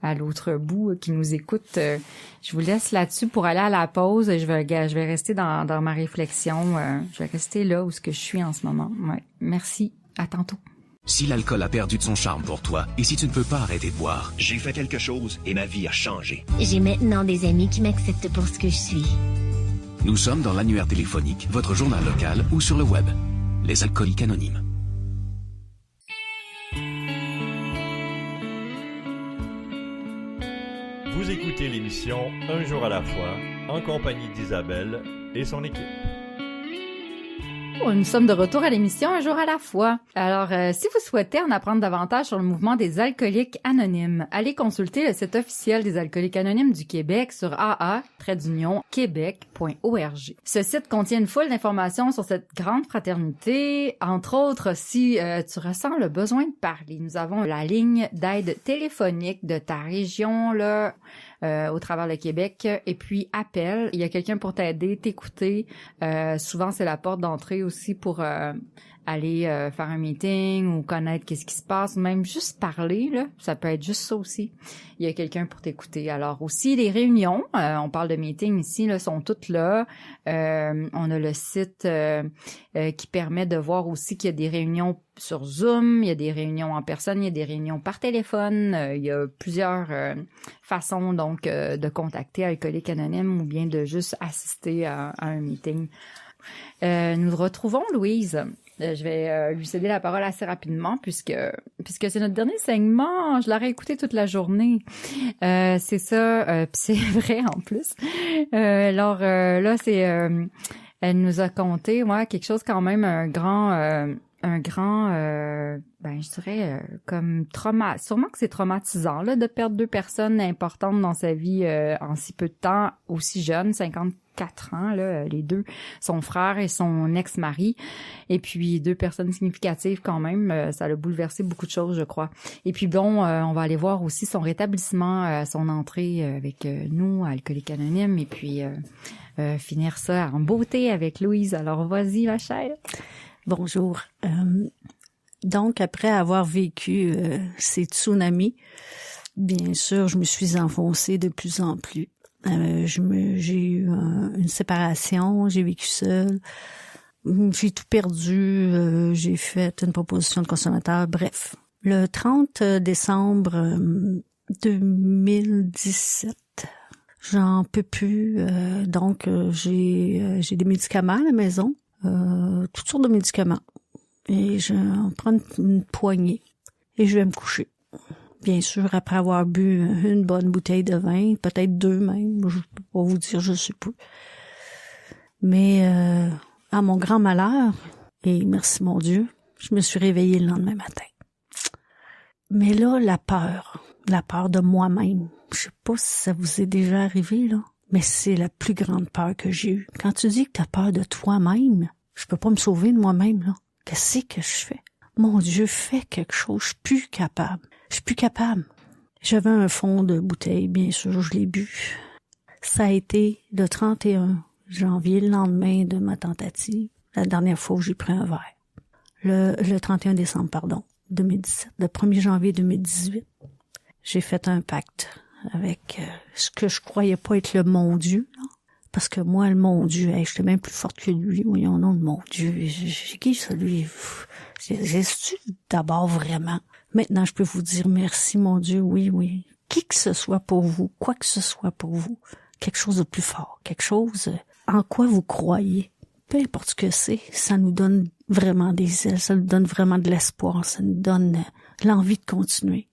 à l'autre bout qui nous écoutent. Je vous laisse là-dessus pour aller à la pause. Je vais rester dans ma réflexion. Je vais rester là où ce que je suis en ce moment. Ouais. Merci. À tantôt. Si l'alcool a perdu de son charme pour toi et si tu ne peux pas arrêter de boire, j'ai fait quelque chose et ma vie a changé. J'ai maintenant des amis qui m'acceptent pour ce que je suis. Nous sommes dans l'annuaire téléphonique, votre journal local ou sur le web. Les alcooliques anonymes. Vous écoutez l'émission Un jour à la fois, en compagnie d'Isabelle et son équipe. Nous sommes de retour à l'émission Un jour à la fois. Alors, si vous souhaitez en apprendre davantage sur le mouvement des alcooliques anonymes, allez consulter le site officiel des alcooliques anonymes du Québec sur aa-québec.org. Ce site contient une foule d'informations sur cette grande fraternité. Entre autres, si tu ressens le besoin de parler, nous avons la ligne d'aide téléphonique de ta région, là, au travers le Québec, et puis appelle, il y a quelqu'un pour t'aider, t'écouter. Souvent, c'est la porte d'entrée aussi pour aller faire un meeting ou connaître qu'est-ce qui se passe, ou même juste parler, là, ça peut être juste ça aussi. Il y a quelqu'un pour t'écouter. Alors aussi, les réunions, on parle de meetings ici, là, sont toutes là. On a le site qui permet de voir aussi qu'il y a des réunions sur Zoom, il y a des réunions en personne, il y a des réunions par téléphone, il y a plusieurs façons donc de contacter Alcooliques Anonymes ou bien de juste assister à un meeting. Nous retrouvons Louise. Je vais lui céder la parole assez rapidement puisque c'est notre dernier segment. Je l'aurais écouté toute la journée. C'est ça, pis c'est vrai en plus. Alors là, c'est elle nous a conté quelque chose quand même un grand je dirais comme trauma. Sûrement que c'est traumatisant là de perdre 2 personnes importantes dans sa vie en si peu de temps, aussi jeunes, 54 ans là, les 2, son frère et son ex-mari, et puis 2 personnes significatives quand même. Ça l'a bouleversé beaucoup de choses, je crois. Et puis bon, on va aller voir aussi son rétablissement, son entrée avec nous, Alcooliques Anonymes, et puis finir ça en beauté avec Louise. Alors vas-y, ma chère. Bonjour. Donc, après avoir vécu ces tsunamis, bien sûr, je me suis enfoncée de plus en plus. J'ai eu une séparation, j'ai vécu seule, j'ai tout perdu, j'ai fait une proposition de consommateur, bref. Le 30 décembre 2017, j'en peux plus, donc j'ai des médicaments à la maison, toutes sortes de médicaments, et je prends une poignée et je vais me coucher. Bien sûr, après avoir bu une bonne bouteille de vin, peut-être 2 même, je peux pas vous dire, je sais pas. Mais à mon grand malheur, et merci mon Dieu, je me suis réveillée le lendemain matin. Mais là, la peur de moi-même, je sais pas si ça vous est déjà arrivé, là, mais c'est la plus grande peur que j'ai eue. Quand tu dis que t'as peur de toi-même, je peux pas me sauver de moi-même, là. Qu'est-ce que je fais? Mon Dieu, fais quelque chose, je suis plus capable. J'avais un fond de bouteille, bien sûr, je l'ai bu. Ça a été le 31 janvier, le lendemain de ma tentative, la dernière fois où j'ai pris un verre. Le 31 décembre, 2017. Le 1er janvier 2018, j'ai fait un pacte avec ce que je croyais pas être le mon Dieu, là. Parce que moi, le mon Dieu, j'étais même plus forte que lui. Voyons, non, le mon Dieu. J'ai qui ça, lui? J'ai-tu d'abord vraiment? Maintenant, je peux vous dire merci, mon Dieu, oui. Qui que ce soit pour vous, quoi que ce soit pour vous, quelque chose de plus fort, quelque chose en quoi vous croyez, peu importe ce que c'est, ça nous donne vraiment des ailes, ça nous donne vraiment de l'espoir, ça nous donne l'envie de continuer,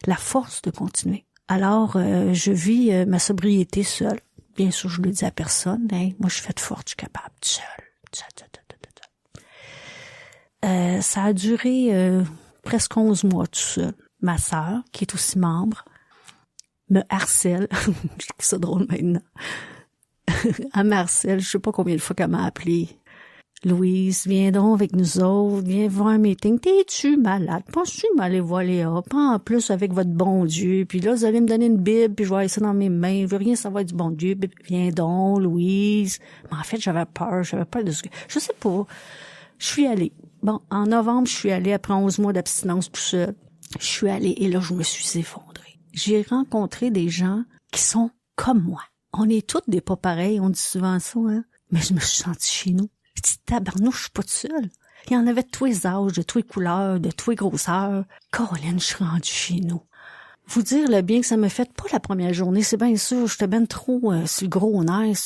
la force de continuer. Alors, je vis ma sobriété seule. Bien sûr, je le dis à personne. Hey, moi, je suis faite forte, je suis capable, seule. Ça a duré presque 11 mois tout seul. Ma sœur, qui est aussi membre, me harcèle. Je trouve ça drôle maintenant. Elle me harcèle. Je sais pas combien de fois qu'elle m'a appelé. Louise, viens donc avec nous autres, viens voir un meeting. T'es-tu malade? Penses-tu m'aller voir Léa? Pas en plus avec votre bon Dieu. Puis là, vous allez me donner une Bible, puis je vais avoir ça dans mes mains. Je veux rien savoir du bon Dieu. Viens donc, Louise. Mais en fait, j'avais peur de ce que... Je sais pas. Je suis allée. Bon, en novembre, je suis allée après 11 mois d'abstinence tout seul. Je suis allée et là, je me suis effondrée. J'ai rencontré des gens qui sont comme moi. On est toutes des pas pareils, on dit souvent ça, hein. Mais je me suis sentie chez nous. Je dis, tabarnouche, je suis pas toute seule. Il y en avait de tous les âges, de tous les couleurs, de tous les grosseurs. Caroline, je suis rendue chez nous. Vous dire le bien que ça me fait, pas la première journée, c'est bien sûr, j'étais ben trop sur le gros nerf.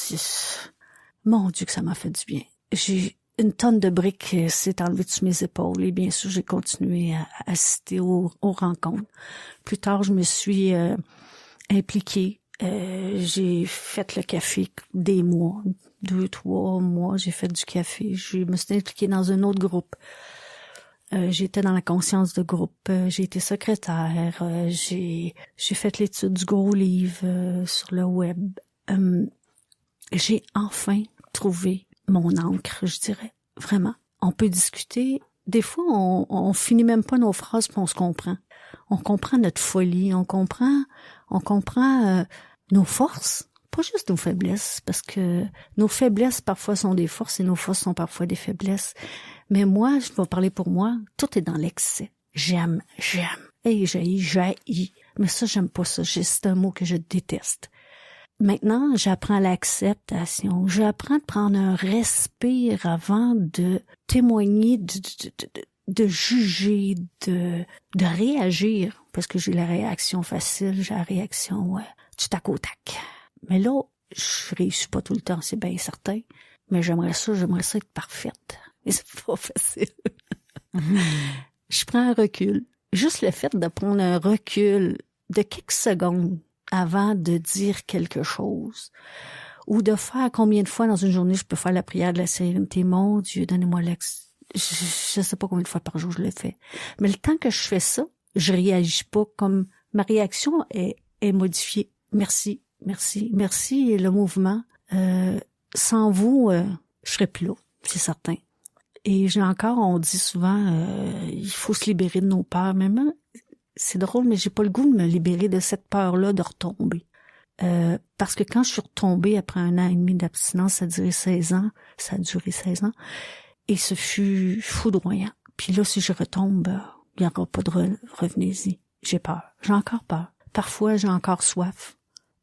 Mon Dieu que ça m'a fait du bien. J'ai une tonne de briques s'est enlevée de mes épaules et bien sûr, j'ai continué à assister aux rencontres. Plus tard, je me suis impliquée. J'ai fait le café des mois, 2-3 mois, j'ai fait du café. Je me suis impliquée dans un autre groupe. J'étais dans la conscience de groupe. J'ai été secrétaire. J'ai fait l'étude du gros livre sur le web. J'ai enfin trouvé mon encre, je dirais. Vraiment. On peut discuter. Des fois, on finit même pas nos phrases puis on se comprend. On comprend notre folie. On comprend nos forces, pas juste nos faiblesses, parce que nos faiblesses parfois sont des forces et nos forces sont parfois des faiblesses. Mais moi, je vais parler pour moi, tout est dans l'excès. J'aime. Et j'haïs. Mais ça, j'aime pas ça. C'est un mot que je déteste. Maintenant, j'apprends l'acceptation. J'apprends de prendre un respire avant de témoigner, de juger, de réagir. Parce que j'ai la réaction facile, j'ai la réaction du tac au tac. Mais là, je réussis pas tout le temps, c'est bien certain. Mais j'aimerais ça être parfaite. Et c'est pas facile. Je prends un recul. Juste le fait de prendre un recul de quelques secondes avant de dire quelque chose. Ou de faire combien de fois dans une journée je peux faire la prière de la sérénité. Mon Dieu, donnez-moi l'ex. Je sais pas combien de fois par jour je le fais. Mais le temps que je fais ça, je réagis pas comme ma réaction est modifiée. Merci. Et le mouvement, sans vous, je serais plus là, c'est certain. Et on dit souvent, il faut se libérer de nos peurs. Mais moi, c'est drôle, mais j'ai pas le goût de me libérer de cette peur-là de retomber. Parce que quand je suis retombée après 1 an et demi d'abstinence, ça a duré 16 ans, et ce fut foudroyant. Puis là, si je retombe, il n'y aura pas de revenez-y. J'ai peur. J'ai encore peur. Parfois, j'ai encore soif.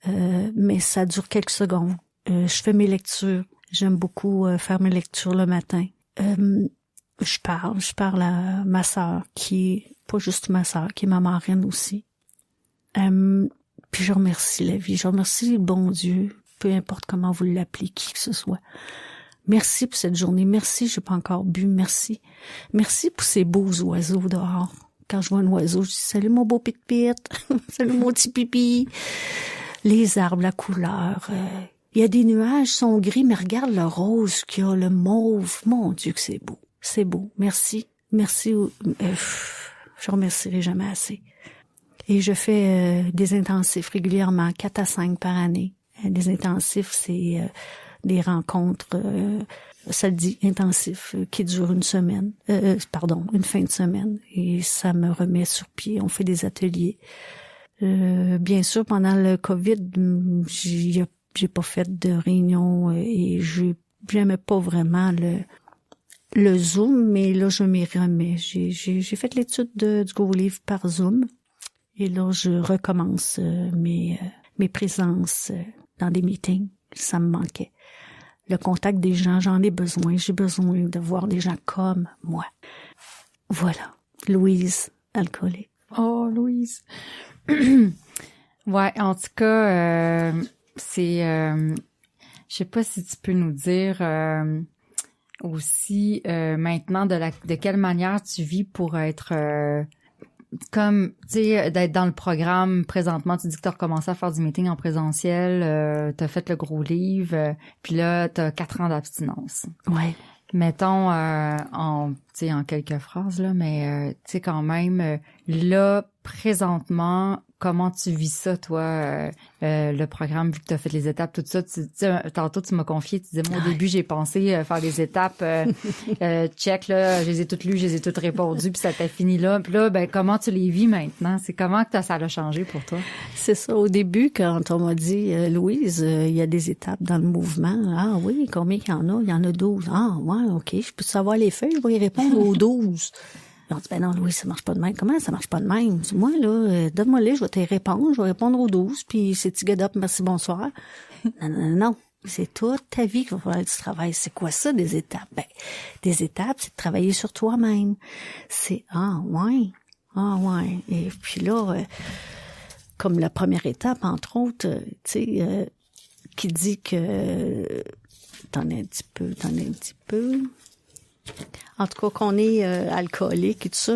Mais ça dure quelques secondes. Je fais mes lectures. J'aime beaucoup faire mes lectures le matin. Je parle à ma sœur, pas juste ma sœur, qui est ma marraine aussi. Puis je remercie la vie. Je remercie le bon Dieu, peu importe comment vous l'appelez, qui que ce soit. Merci pour cette journée. Merci, j'ai pas encore bu. Merci. Merci pour ces beaux oiseaux dehors. Quand je vois un oiseau, je dis « Salut mon beau pit-pit, salut mon petit pipi ». Les arbres, la couleur. Il y a des nuages, sont gris, mais regarde le rose qu'il y a, le mauve. Mon Dieu que c'est beau. C'est beau. Merci. Merci. Je remercierai jamais assez. Et je fais des intensifs régulièrement, 4 à 5 par année. Des intensifs, c'est des rencontres, ça le dit, intensifs, qui durent une fin de semaine. Et ça me remet sur pied. On fait des ateliers. Bien sûr, pendant le COVID, j'ai pas fait de réunion et j'aimais pas vraiment le Zoom, mais là, je m'y remets. J'ai fait l'étude du Go Livre par Zoom et là, je recommence mes présences dans des meetings. Ça me manquait. Le contact des gens, j'en ai besoin. J'ai besoin de voir des gens comme moi. Voilà. Louise, alcoolique. Oh, Louise. Ouais, en tout cas, c'est... je sais pas si tu peux nous dire aussi maintenant de quelle manière tu vis pour être... comme, tu sais, d'être dans le programme présentement, tu dis que tu as recommencé à faire du meeting en présentiel, tu as fait le gros livre, puis là, tu as 4 ans d'abstinence. Ouais. Mettons, en quelques phrases, là, mais tu sais, quand même, là, présentement, comment tu vis ça, toi, le programme, vu que tu as fait les étapes, tout ça? Tantôt, tu m'as confié, tu disais, moi, au début, j'ai pensé faire les étapes, check, là, je les ai toutes lues, je les ai toutes répondues, puis ça t'a fini là. Puis là, ben, comment tu les vis maintenant? C'est comment que ça a changé pour toi? C'est ça. Au début, quand on m'a dit, Louise, il y a des étapes dans le mouvement. Ah oui, combien il y en a? Il y en a 12. Ah, ouais, OK. Je peux savoir les feuilles? Je vais y répondre aux 12. Ils ont dit, ben non, Louis, ça marche pas de même. Comment ça marche pas de même? Moi, là, donne-moi-les, je vais te répondre. Je vais répondre aux 12, puis c'est petit get up, merci, bonsoir. Non. C'est toute ta vie qu'il va falloir que tu travailles. C'est quoi ça, des étapes? Ben, des étapes, c'est de travailler sur toi-même. C'est, ah ouais. Et puis là, comme la première étape, entre autres, tu sais, qui dit que t'en es un petit peu. En tout cas, qu'on est alcoolique et tout ça,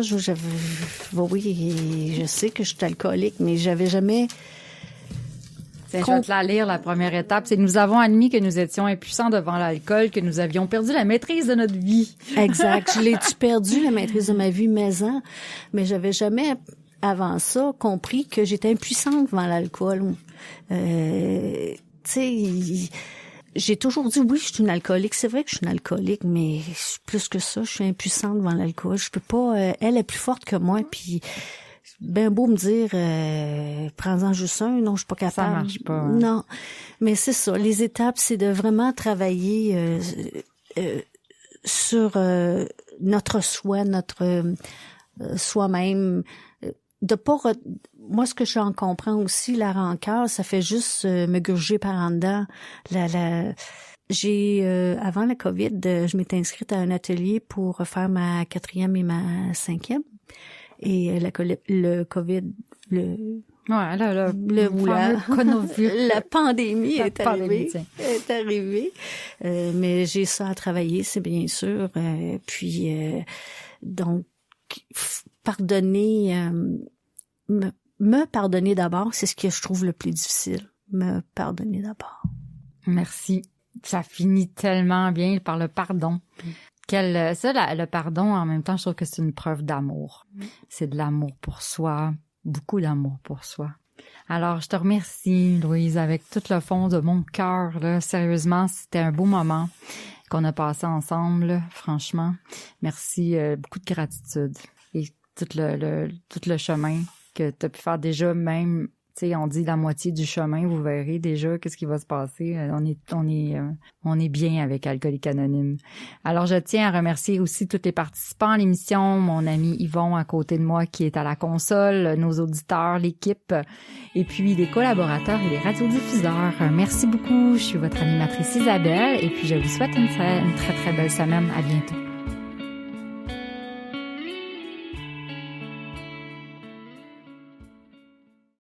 oui, je sais que je suis alcoolique, mais j'avais jamais... Je vais te la lire, la première étape. C'est nous avons admis que nous étions impuissants devant l'alcool, que nous avions perdu la maîtrise de notre vie. Exact. Je l'ai-tu perdu, la maîtrise de ma vie, mais j'avais jamais, avant ça, compris que j'étais impuissante devant l'alcool. Tu sais... J'ai toujours dit, oui, je suis une alcoolique. C'est vrai que je suis une alcoolique, mais plus que ça, je suis impuissante devant l'alcool. Je peux pas... elle est plus forte que moi, puis ben beau me dire, prends-en juste un. Non, je suis pas capable. Ça marche pas. Hein. Non, mais c'est ça. Les étapes, c'est de vraiment travailler sur notre soi, notre soi-même, de pas... Moi, ce que j'en comprends aussi, la rancœur, ça fait juste me gurger par en dedans. J'ai avant la COVID, je m'étais inscrite à un atelier pour faire ma 4e et ma 5e. Et le COVID, la pandémie est arrivée. Mais j'ai ça à travailler, c'est bien sûr. Donc, pardonner... Me pardonner d'abord, c'est ce que je trouve le plus difficile. Me pardonner d'abord. Merci. Ça finit tellement bien par le pardon. Le pardon, en même temps, je trouve que c'est une preuve d'amour. C'est de l'amour pour soi, beaucoup d'amour pour soi. Alors, je te remercie, Louise, avec tout le fond de mon cœur. Là. Sérieusement, c'était un beau moment qu'on a passé ensemble, là, franchement. Merci, beaucoup de gratitude et tout le chemin que tu as pu faire déjà, même sais, on dit la moitié du chemin, vous verrez déjà qu'est-ce qui va se passer. On est bien avec Alcooliques Anonymes. Alors, je tiens à remercier aussi tous les participants à l'émission, mon ami Yvon à côté de moi qui est à la console, nos auditeurs, l'équipe, et puis les collaborateurs et les radiodiffuseurs. Merci beaucoup. Je suis votre animatrice Isabelle et puis je vous souhaite une très, très belle semaine. À bientôt.